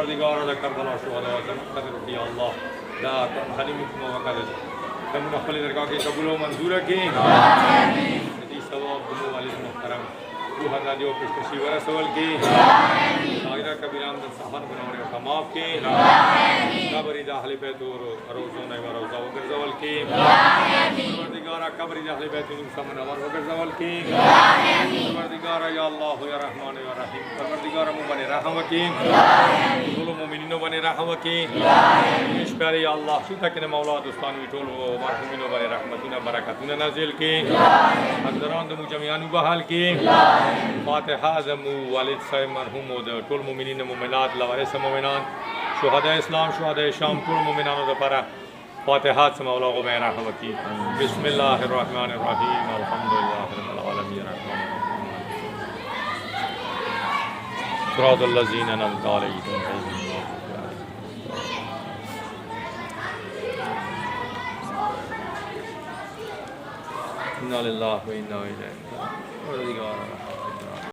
परवरदिगार ज़करबला शुहदा क़दर या अल्लाह ला तहलिमुकुम व क़दर हम नफल दरगाह के कबूल व मंजूर की आमीन नदी सवाब दुनु वाले मुहतरम रूह दादी और पेशकशी वरा सवाल की आमीन सागिरा कबीराम द सफर बनाने का माफ की आमीन कबरी दाखिल बैत और रोज़ों ने रोज़ा वगर सवाल की आमीन परवरदिगार कबरी दाखिल बैत इन समन और वगर सवाल की आमीन परवरदिगार या अल्लाह या रहमान या रहीम परवरदिगार मुबने रहम की आमीन कुल मोमिनिनो बने रहम की आमीन इस प्यारे या अल्लाह शुदा के मौला दोस्तान विटोल व मरहुमिनो बने रहमतुना बरकतुना नाजिल की आमीन अक़दरान द मुजमियान बहाल की आमीन फातिहा ज़मु वालिद साहिब मरहुम व टोल मोमिनिन मोमिनात लवारिस मोमिनात शुहदा इस्लाम शुहदा शाम टोल मोमिनानो द para फातिहा से मौला को मैं रहम की बिस्मिल्लाहिर रहमानिर रहीम अल्हम्दुलिल्लाहि रब्बिल आलमीन सिरातल लज़ीना अनअमता अलैहिम इन्ना लिल्लाहि व इन्ना इलैहि राजिऊन